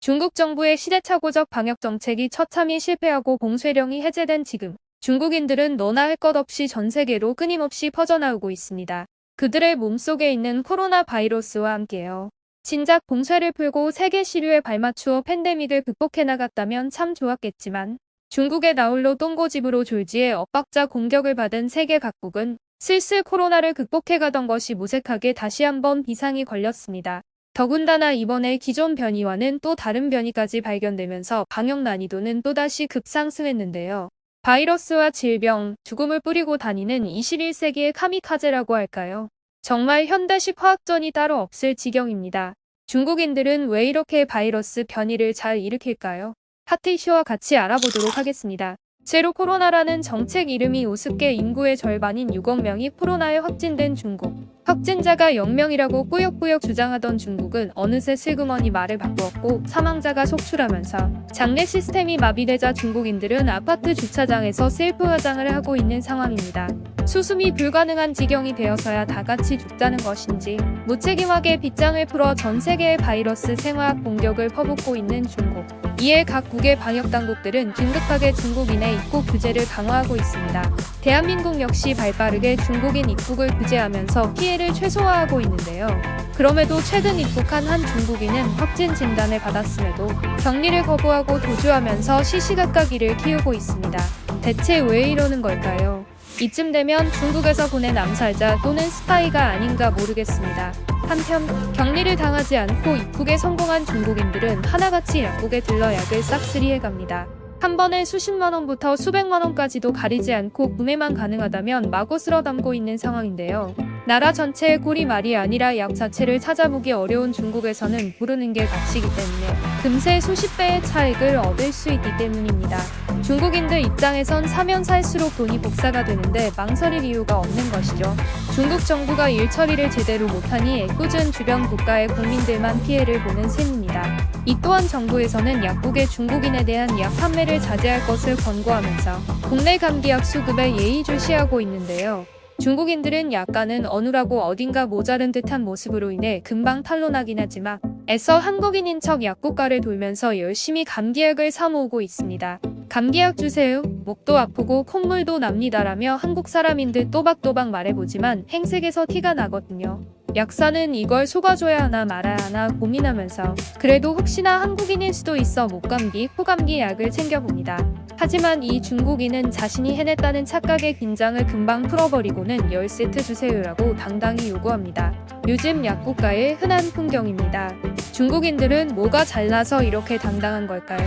중국 정부의 시대착오적 방역 정책이 처참히 실패하고 봉쇄령이 해제된 지금 중국인들은 너나 할 것 없이 전 세계로 끊임없이 퍼져나오고 있습니다. 그들의 몸속에 있는 코로나 바이러스와 함께요. 진작 봉쇄를 풀고 세계 시류에 발맞추어 팬데믹을 극복해 나갔다면 참 좋았겠지만 중국의 나홀로 똥고집으로 졸지에 엇박자 공격을 받은 세계 각국은 슬슬 코로나를 극복해가던 것이 무색하게 다시 한번 비상이 걸렸습니다. 더군다나 이번에 기존 변이와는 또 다른 변이까지 발견되면서 방역 난이도는 또다시 급상승했는데요. 바이러스와 질병, 죽음을 뿌리고 다니는 21세기의 카미카제라고 할까요? 정말 현대식 화학전이 따로 없을 지경입니다. 중국인들은 왜 이렇게 바이러스 변이를 잘 일으킬까요? 핫 이슈와 같이 알아보도록 하겠습니다. 제로 코로나라는 정책 이름이 우습게 인구의 절반인 6억 명이 코로나에 확진된 중국. 확진자가 0명이라고 꾸역꾸역 주장하던 중국은 어느새 슬그머니 말을 바꾸었고 사망자가 속출하면서 장례 시스템이 마비되자 중국인들은 아파트 주차장에서 셀프 화장을 하고 있는 상황입니다. 수습이 불가능한 지경이 되어서야 다 같이 죽자는 것인지 무책임하게 빗장을 풀어 전 세계의 바이러스 생화학 공격을 퍼붓고 있는 중국. 이에 각국의 방역당국들은 긴급하게 중국인의 입국 규제를 강화하고 있습니다. 대한민국 역시 발빠르게 중국인 입국을 규제하면서 피해를 최소화하고 있는데요. 그럼에도 최근 입국한 한 중국인은 확진 진단을 받았음에도 격리를 거부하고 도주하면서 시시각각 이를 키우고 있습니다. 대체 왜 이러는 걸까요? 이쯤 되면 중국에서 보낸 암살자 또는 스파이가 아닌가 모르겠습니다. 한편 격리를 당하지 않고 입국에 성공한 중국인들은 하나같이 약국에 들러 약을 싹쓸이해갑니다. 한 번에 수십만 원부터 수백만 원까지도 가리지 않고 구매만 가능하다면 마구 쓸어 담고 있는 상황인데요. 나라 전체의 꿀이 말이 아니라 약 자체를 찾아보기 어려운 중국에서는 부르는 게 값이기 때문에 금세 수십 배의 차익을 얻을 수 있기 때문입니다. 중국인들 입장에선 사면 살수록 돈이 복사가 되는데 망설일 이유가 없는 것이죠. 중국 정부가 일 처리를 제대로 못하니 애꿎은 주변 국가의 국민들만 피해를 보는 셈입니다. 이 또한 정부에서는 약국의 중국인에 대한 약 판매를 자제할 것을 권고하면서 국내 감기약 수급에 예의주시하고 있는데요. 중국인들은 약간은 어눌하고 어딘가 모자른 듯한 모습으로 인해 금방 탄로나긴 하지만 애써 한국인인 척 약국가를 돌면서 열심히 감기약을 사 모으고 있습니다. 감기약 주세요. 목도 아프고 콧물도 납니다라며 한국 사람인들 또박또박 말해보지만 행색에서 티가 나거든요. 약사는 이걸 속아줘야 하나 말아야 하나 고민하면서 그래도 혹시나 한국인일 수도 있어 목감기, 코감기 약을 챙겨봅니다. 하지만 이 중국인은 자신이 해냈다는 착각의 긴장을 금방 풀어버리고는 10세트 주세요라고 당당히 요구합니다. 요즘 약국가의 흔한 풍경입니다. 중국인들은 뭐가 잘나서 이렇게 당당한 걸까요?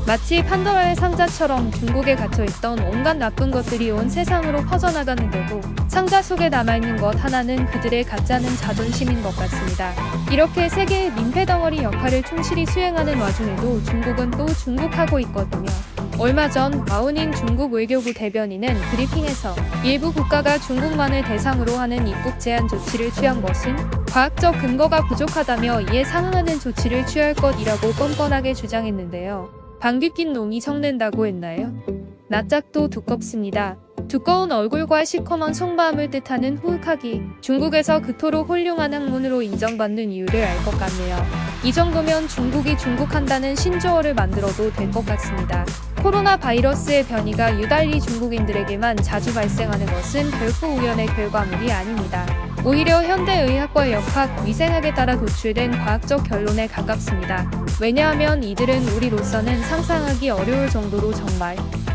마치 판도라의 상자처럼 중국에 갇혀있던 온갖 나쁜 것들이 온 세상으로 퍼져나가는데도 상자 속에 남아있는 것 하나는 그들의 가짜는 자존심인 것 같습니다. 이렇게 세계의 민폐덩어리 역할을 충실히 수행하는 와중에도 중국은 또 중국하고 있거든요. 얼마 전 마오닝 중국 외교부 대변인은 브리핑에서 일부 국가가 중국만을 대상으로 하는 입국 제한 조치를 취한 것은 과학적 근거가 부족하다며 이에 상응하는 조치를 취할 것이라고 뻔뻔하게 주장했는데요. 방귀 낀 놈이 성낸다고 했나요? 낯짝도 두껍습니다. 두꺼운 얼굴과 시커먼 속마음을 뜻하는 후흑하기. 중국에서 그토록 훌륭한 학문으로 인정받는 이유를 알 것 같네요. 이 정도면 중국이 중국한다는 신조어를 만들어도 될 것 같습니다. 코로나 바이러스의 변이가 유달리 중국인들에게만 자주 발생하는 것은 결코 우연의 결과물이 아닙니다. 오히려 현대의학과 역학, 위생학에 따라 도출된 과학적 결론에 가깝습니다. 왜냐하면 이들은 우리로서는 상상하기 어려울 정도로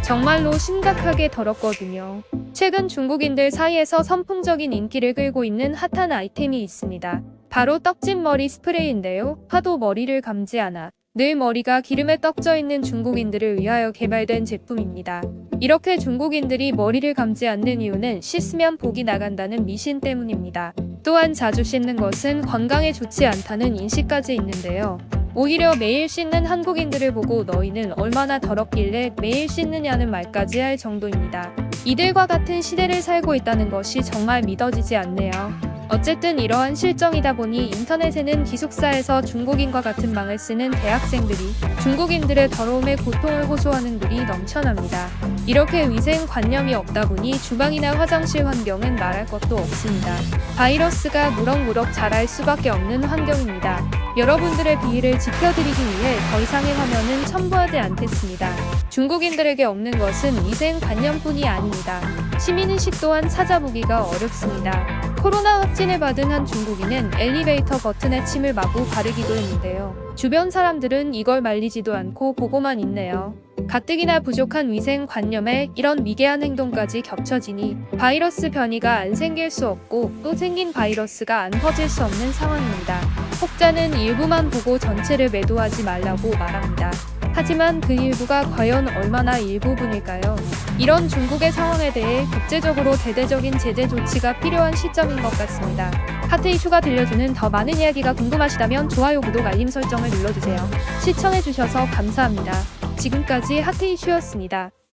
정말로 심각하게 더럽거든요. 최근 중국인들 사이에서 선풍적인 인기를 끌고 있는 핫한 아이템이 있습니다. 바로 떡진 머리 스프레이인데요. 하도 머리를 감지 않아 늘 머리가 기름에 떡져 있는 중국인들을 위하여 개발된 제품입니다. 이렇게 중국인들이 머리를 감지 않는 이유는 씻으면 복이 나간다는 미신 때문입니다. 또한 자주 씻는 것은 건강에 좋지 않다는 인식까지 있는데요. 오히려 매일 씻는 한국인들을 보고 너희는 얼마나 더럽길래 매일 씻느냐는 말까지 할 정도입니다. 이들과 같은 시대를 살고 있다는 것이 정말 믿어지지 않네요. 어쨌든 이러한 실정이다 보니 인터넷에는 기숙사에서 중국인과 같은 망을 쓰는 대학생들이 중국인들의 더러움에 고통을 호소하는 글이 넘쳐납니다. 이렇게 위생관념이 없다 보니 주방이나 화장실 환경은 말할 것도 없습니다. 바이러스가 무럭무럭 자랄 수밖에 없는 환경입니다. 여러분들의 비위를 지켜드리기 위해 더 이상의 화면은 첨부하지 않겠습니다. 중국인들에게 없는 것은 위생관념뿐이 아닙니다. 시민의식 또한 찾아보기가 어렵습니다. 코로나 확진을 받은 한 중국인은 엘리베이터 버튼에 침을 마구 바르기도 했는데요. 주변 사람들은 이걸 말리지도 않고 보고만 있네요. 가뜩이나 부족한 위생관념에 이런 미개한 행동까지 겹쳐지니 바이러스 변이가 안 생길 수 없고 또 생긴 바이러스가 안 퍼질 수 없는 상황입니다. 혹자는 일부만 보고 전체를 매도하지 말라고 말합니다. 하지만 그 일부가 과연 얼마나 일부분일까요? 이런 중국의 상황에 대해 국제적으로 대대적인 제재 조치가 필요한 시점인 것 같습니다. 하트 이슈가 들려주는 더 많은 이야기가 궁금하시다면 좋아요, 구독, 알림 설정을 눌러주세요. 시청해주셔서 감사합니다. 지금까지 하트 이슈였습니다.